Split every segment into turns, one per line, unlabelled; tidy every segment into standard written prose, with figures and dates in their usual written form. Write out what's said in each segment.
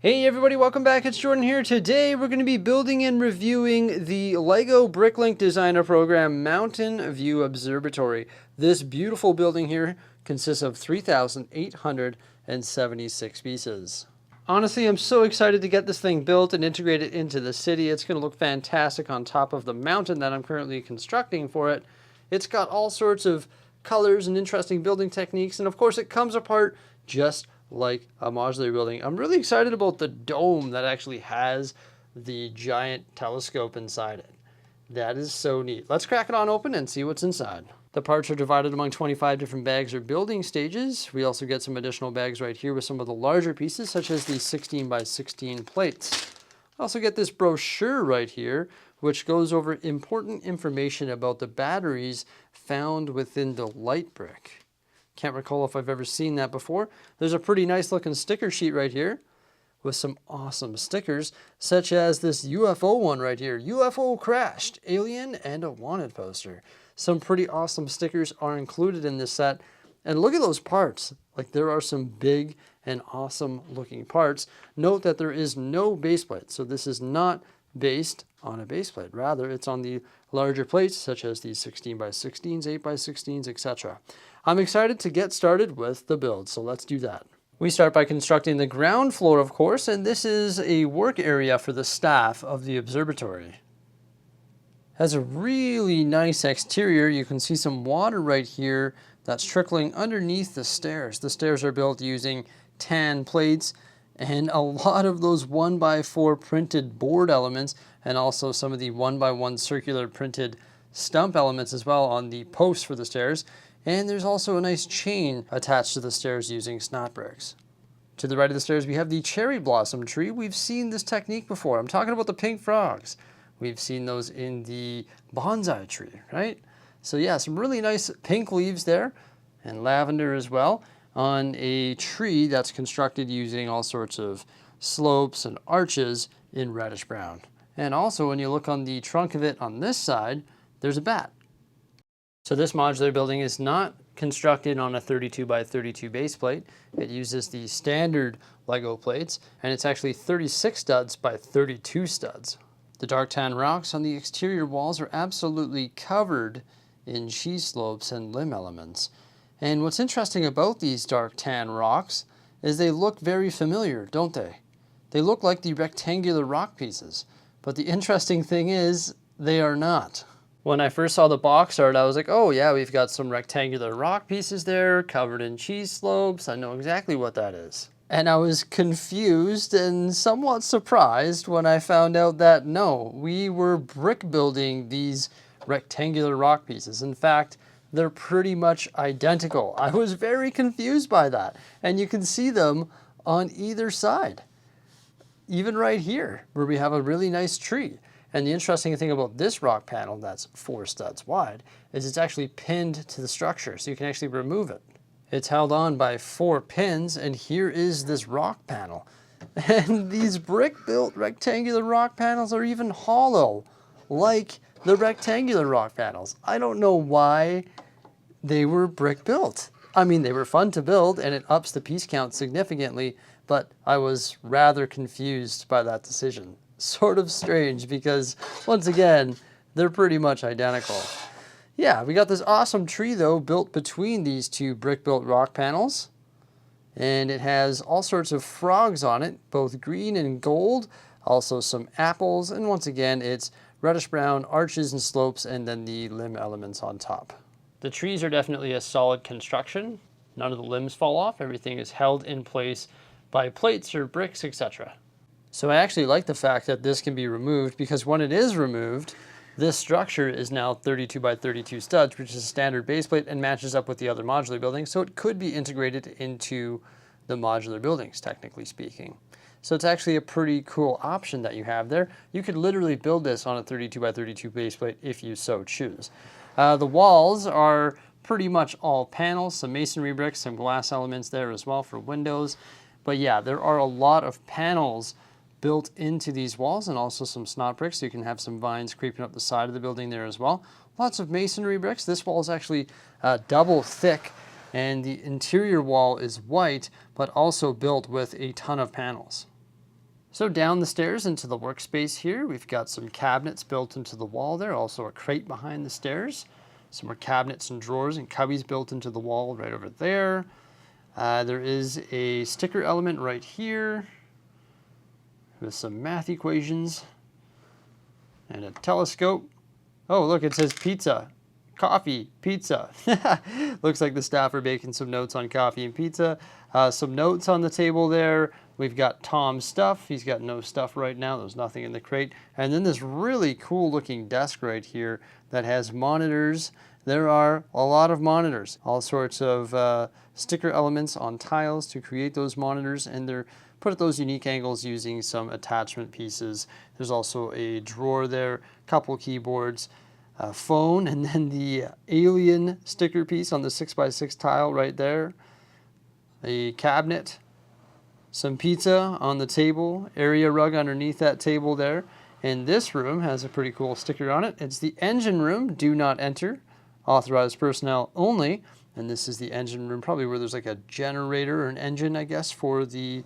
Hey everybody, welcome back. It's Jordan here. Today we're going to be building and reviewing the Lego Bricklink designer program Mountain View Observatory. This beautiful building here consists of 3,876 pieces. Honestly, I'm so excited to get this thing built and integrate it into the city. It's going to look fantastic on top of the mountain that I'm currently constructing for it. It's got all sorts of colors and interesting building techniques, and of course it comes apart just like a modular building. I'm really excited about the dome that actually has the giant telescope inside it. That is so neat. Let's crack it on open and see what's inside. The parts are divided among 25 different bags or building stages. We also get some additional bags right here with some of the larger pieces, such as the 16 by 16 plates. I also get this brochure right here, which goes over important information about the batteries found within the light brick. Can't recall if I've ever seen that before. There's a pretty nice looking sticker sheet right here with some awesome stickers, such as this UFO one right here. UFO crashed, alien, and a wanted poster. Some pretty awesome stickers are included in this set. And look at those parts. Like, there are some big and awesome looking parts. Note that there is no base plate. So this is not based on a base plate. Rather, it's on the larger plates, such as these 16 by 16s, 8 by 16s, etc. I'm excited to get started with the build, so let's do that. We start by constructing the ground floor, of course, and this is a work area for the staff of the observatory. Has a really nice exterior. You can see some water right here that's trickling underneath the stairs. The stairs are built using tan plates and a lot of those 1x4 printed board elements, and also some of the 1x1 circular printed stump elements as well on the posts for the stairs. And there's also a nice chain attached to the stairs using snot bricks. To the right of the stairs, we have the cherry blossom tree. We've seen this technique before. I'm talking about the pink frogs. We've seen those in the bonsai tree, right? So yeah, some really nice pink leaves there, and lavender as well, on a tree that's constructed using all sorts of slopes and arches in reddish brown. And also, when you look on the trunk of it on this side, there's a bat. So this modular building is not constructed on a 32 by 32 base plate. It uses the standard Lego plates, and it's actually 36 studs by 32 studs. The dark tan rocks on the exterior walls are absolutely covered in cheese slopes and limb elements. And what's interesting about these dark tan rocks is they look very familiar, don't they? They look like the rectangular rock pieces, but the interesting thing is they are not. When I first saw the box art, I was like, oh yeah, we've got some rectangular rock pieces there covered in cheese slopes. I know exactly what that is. And I was confused and somewhat surprised when I found out that no, we were brick building these rectangular rock pieces. In fact, they're pretty much identical. I was very confused by that. And you can see them on either side. Even right here, where we have a really nice tree. And the interesting thing about this rock panel that's 4 studs wide is it's actually pinned to the structure, so you can actually remove it. It's held on by 4 pins, and here is this rock panel. And these brick-built rectangular rock panels are even hollow, like the rectangular rock panels. I don't know why they were brick-built. I mean, they were fun to build, and it ups the piece count significantly, but I was rather confused by that decision. Sort of strange because, once again, they're pretty much identical. Yeah, we got this awesome tree though built between these two brick-built rock panels. And it has all sorts of frogs on it, both green and gold, also some apples, and once again it's reddish brown arches and slopes, and then the limb elements on top. The trees are definitely a solid construction. None of the limbs fall off. Everything is held in place by plates or bricks, etc. So I actually like the fact that this can be removed, because when it is removed, this structure is now 32 by 32 studs, which is a standard base plate and matches up with the other modular buildings. So it could be integrated into the modular buildings, technically speaking. So it's actually a pretty cool option that you have there. You could literally build this on a 32 by 32 base plate if you so choose. The walls are pretty much all panels, some masonry bricks, some glass elements there as well for windows. But yeah, there are a lot of panels built into these walls, and also some snot bricks, so you can have some vines creeping up the side of the building there as well. Lots of masonry bricks. This wall is actually double thick, and the interior wall is white, but also built with a ton of panels. So down the stairs into the workspace here, we've got some cabinets built into the wall there, also a crate behind the stairs. Some more cabinets and drawers and cubbies built into the wall right over there. There is a sticker element right here with some math equations and a telescope. Oh, look, it says pizza, coffee, pizza. Looks like the staff are making some notes on coffee and pizza. Some notes on the table there. We've got Tom's stuff. He's got no stuff right now. There's nothing in the crate. And then this really cool looking desk right here that has monitors. There are a lot of monitors, all sorts of sticker elements on tiles to create those monitors, and they're put at those unique angles using some attachment pieces. There's also a drawer there, couple keyboards, a phone, and then the alien sticker piece on the 6x6 tile right there. A cabinet, some pizza on the table, area rug underneath that table there. And this room has a pretty cool sticker on it. It's the engine room, do not enter, authorized personnel only. And this is the engine room, probably where there's like a generator or an engine, I guess, for the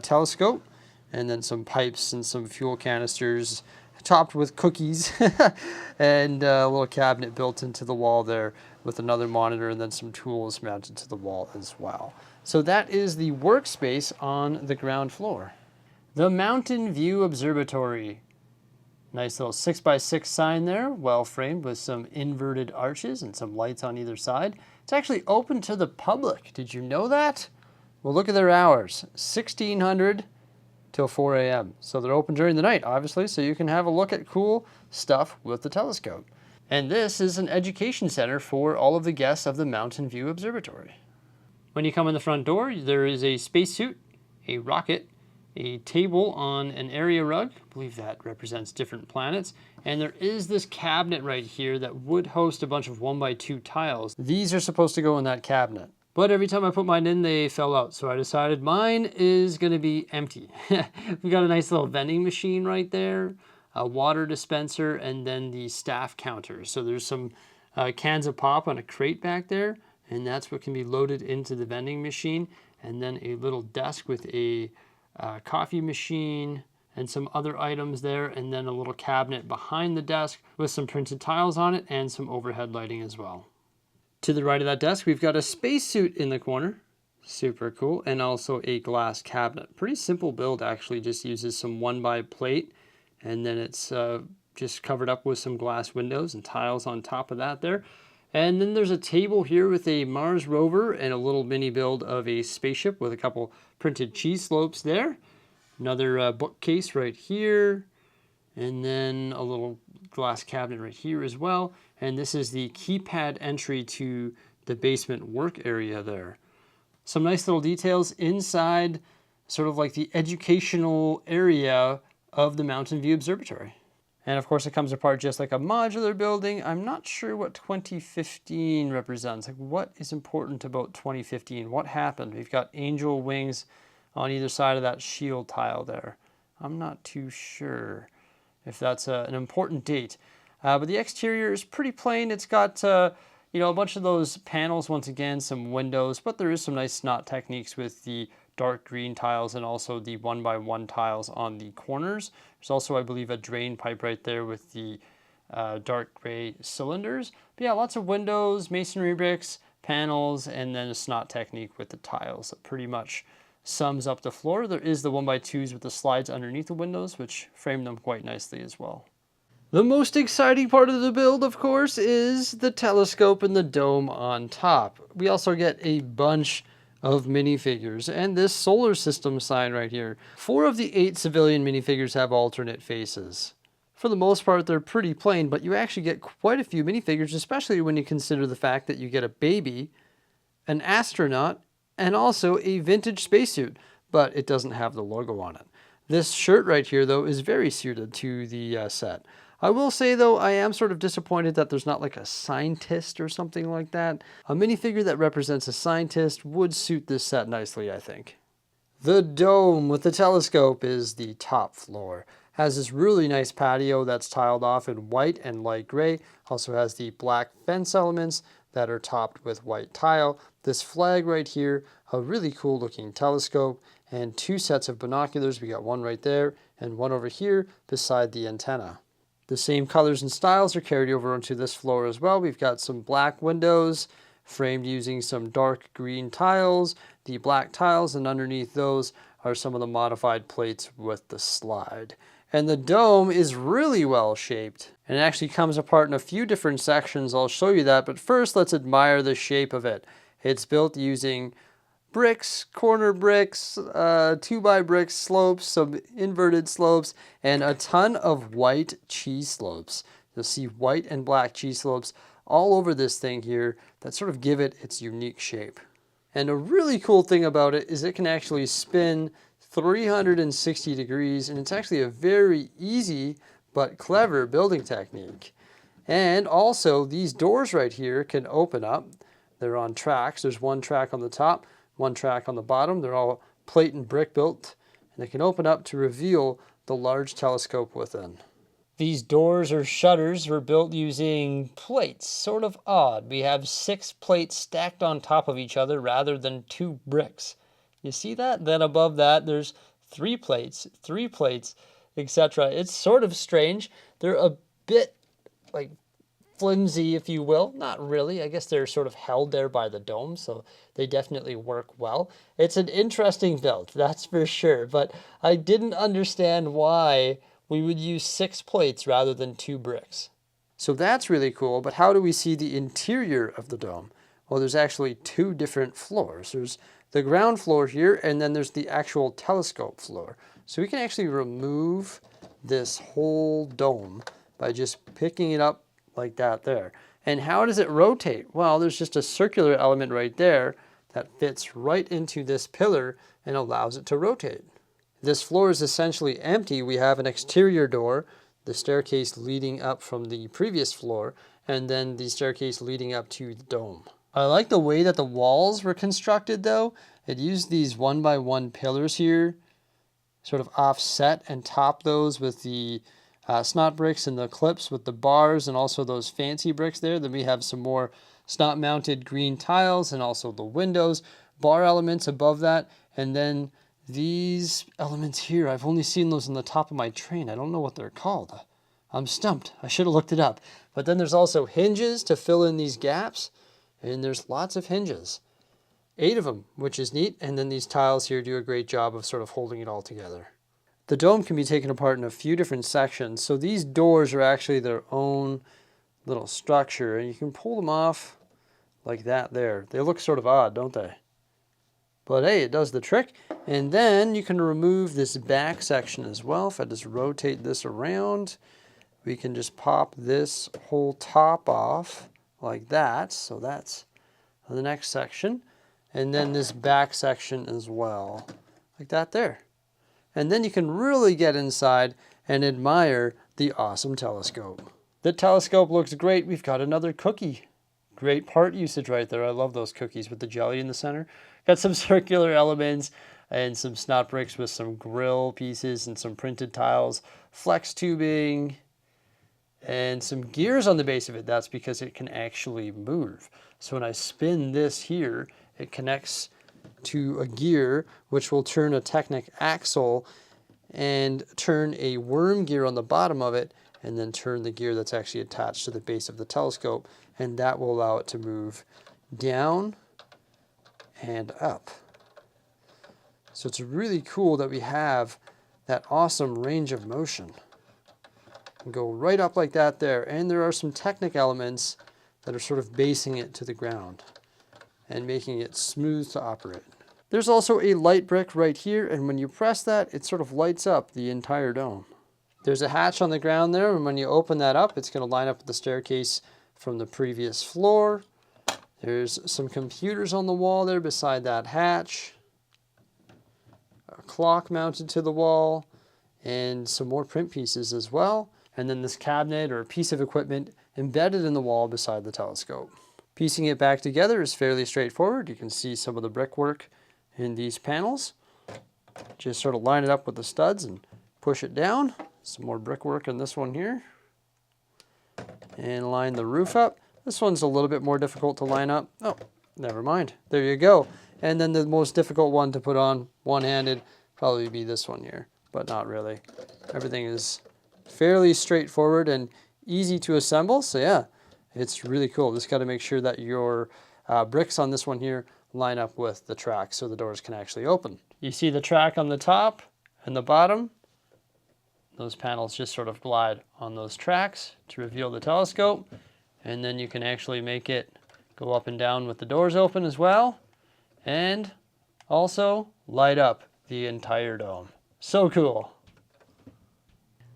telescope. And then some pipes and some fuel canisters topped with cookies and a little cabinet built into the wall there with another monitor and then some tools mounted to the wall as well. So that is the workspace on the ground floor. The Mountain View Observatory. Nice little 6x6 sign there, well framed with some inverted arches and some lights on either side. It's actually open to the public. Did you know that? Well, look at their hours, 1600 till 4 a.m. So they're open during the night, obviously, so you can have a look at cool stuff with the telescope. And this is an education center for all of the guests of the Mountain View Observatory. When you come in the front door, there is a spacesuit, a rocket, a table on an area rug. I believe that represents different planets. And there is this cabinet right here that would host a bunch of 1x2 tiles. These are supposed to go in that cabinet. But every time I put mine in, they fell out. So I decided mine is gonna be empty. We got a nice little vending machine right there, a water dispenser, and then the staff counter. So there's some cans of pop on a crate back there, and that's what can be loaded into the vending machine. And then a little desk with a coffee machine and some other items there, and then a little cabinet behind the desk with some printed tiles on it and some overhead lighting as well. To the right of that desk, we've got a spacesuit in the corner. Super cool. And also a glass cabinet. Pretty simple build, actually. Just uses some 1x plate. And then it's just covered up with some glass windows and tiles on top of that there. And then there's a table here with a Mars rover and a little mini build of a spaceship with a couple printed cheese slopes there. Another bookcase right here. And then a little glass cabinet right here as well. And this is the keypad entry to the basement work area there. Some nice little details inside, sort of like the educational area of the Mountain View Observatory. And of course it comes apart just like a modular building. I'm not sure what 2015 represents. Like, what is important about 2015? What happened? We've got angel wings on either side of that shield tile there. I'm not too sure if that's an important date. But the exterior is pretty plain. It's got you know, a bunch of those panels, once again, some windows, but there is some nice snot techniques with the dark green tiles and also the 1x1 tiles on the corners. There's also, I believe, a drain pipe right there with the dark gray cylinders. But yeah, lots of windows, masonry bricks, panels, and then a snot technique with the tiles that pretty much sums up the floor. There is the 1x2s with the slides underneath the windows, which frame them quite nicely as well. The most exciting part of the build, of course, is the telescope and the dome on top. We also get a bunch of minifigures and this solar system sign right here. 4 of the 8 civilian minifigures have alternate faces. For the most part, they're pretty plain, but you actually get quite a few minifigures, especially when you consider the fact that you get a baby, an astronaut, and also a vintage spacesuit, but it doesn't have the logo on it. This shirt right here, though, is very suited to the set. I will say, though, I am sort of disappointed that there's not like a scientist or something like that. A minifigure that represents a scientist would suit this set nicely, I think. The dome with the telescope is the top floor. Has this really nice patio that's tiled off in white and light gray. Also has the black fence elements that are topped with white tile. This flag right here, a really cool looking telescope, and 2 sets of binoculars. We got one right there and one over here beside the antenna. The same colors and styles are carried over onto this floor as well. We've got some black windows framed using some dark green tiles, the black tiles, and underneath those are some of the modified plates with the slide. And the dome is really well shaped, and it actually comes apart in a few different sections. I'll show you that, but first let's admire the shape of it. It's built using bricks, corner bricks, 2x bricks slopes, some inverted slopes, and a ton of white cheese slopes. You'll see white and black cheese slopes all over this thing here that sort of give it its unique shape. And a really cool thing about it is it can actually spin 360 degrees, and it's actually a very easy but clever building technique. And also these doors right here can open up. They're on tracks. There's one track on the top, one track on the bottom. They're all plate and brick built, and they can open up to reveal the large telescope within. These doors or shutters were built using plates, sort of odd. We have 6 plates stacked on top of each other rather than 2 bricks. You see that? Then above that, there's 3 plates, etc. It's sort of strange. They're a bit like flimsy, if you will. Not really. I guess they're sort of held there by the dome, so they definitely work well. It's an interesting build, that's for sure. But I didn't understand why we would use 6 plates rather than 2 bricks. So that's really cool, but how do we see the interior of the dome? Well, there's actually 2 different floors. There's the ground floor here, and then there's the actual telescope floor. So we can actually remove this whole dome by just picking it up like that there. And how does it rotate? Well, there's just a circular element right there that fits right into this pillar and allows it to rotate. This floor is essentially empty. We have an exterior door, the staircase leading up from the previous floor, and then the staircase leading up to the dome. I like the way that the walls were constructed though. It used these 1x1 pillars here, sort of offset, and top those with the snot bricks and the clips with the bars, and also those fancy bricks there. Then we have some more snot mounted green tiles, and also the windows, bar elements above that, and then these elements here, I've only seen those on the top of my train. I don't know what they're called. I'm stumped. I should have looked it up. But then there's also hinges to fill in these gaps, and there's lots of hinges. 8 of them, which is neat, and then these tiles here do a great job of sort of holding it all together. The dome can be taken apart in a few different sections, so these doors are actually their own little structure, and you can pull them off like that there. They look sort of odd, don't they? But hey, it does the trick. And then you can remove this back section as well. If I just rotate this around, we can just pop this whole top off like that. So that's the next section. And then this back section as well, like that there. And then you can really get inside and admire the awesome telescope. The telescope looks great. We've got another cookie. Great part usage right there. I love those cookies with the jelly in the center. Got some circular elements and some snot bricks with some grill pieces and some printed tiles, flex tubing, and some gears on the base of it. That's because it can actually move. So when I spin this here, it connects to a gear which will turn a Technic axle and turn a worm gear on the bottom of it, and then turn the gear that's actually attached to the base of the telescope, and that will allow it to move down and up. So it's really cool that we have that awesome range of motion. And go right up like that there, and there are some Technic elements that are sort of basing it to the ground and making it smooth to operate. There's also a light brick right here, and when you press that, it sort of lights up the entire dome. There's a hatch on the ground there, and when you open that up, it's going to line up with the staircase from the previous floor. There's some computers on the wall there beside that hatch. A clock mounted to the wall, and some more print pieces as well. And then this cabinet or piece of equipment embedded in the wall beside the telescope. Piecing it back together is fairly straightforward. You can see some of the brickwork in these panels. Just sort of line it up with the studs and push it down. Some more brickwork in this one here. And line the roof up. This one's a little bit more difficult to line up. Oh, never mind. There you go. And then the most difficult one to put on one-handed probably be this one here, but not really. Everything is fairly straightforward and easy to assemble. So yeah, it's really cool. Just got to make sure that your bricks on this one here line up with the track so the doors can actually open. You see the track on the top and the bottom. Those panels just sort of glide on those tracks to reveal the telescope. And then you can actually make it go up and down with the doors open as well. And also light up the entire dome. So cool.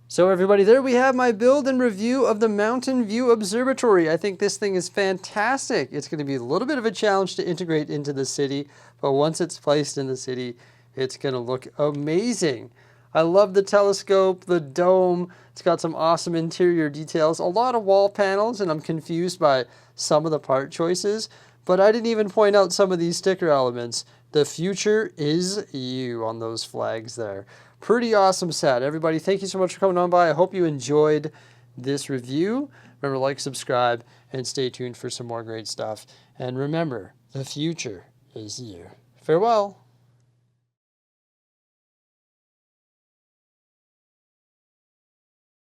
So everybody, there we have my build and review of the Mountain View Observatory. I think this thing is fantastic. It's going to be a little bit of a challenge to integrate into the city, but once it's placed in the city, it's going to look amazing. I love the telescope, the dome. It's got some awesome interior details, a lot of wall panels, and I'm confused by some of the part choices, but I didn't even point out some of these sticker elements. The future is you on those flags there. Pretty awesome set. Everybody, thank you so much for coming on by. I hope you enjoyed this review. Remember, like, subscribe, and stay tuned for some more great stuff. And remember, the future is you. Farewell.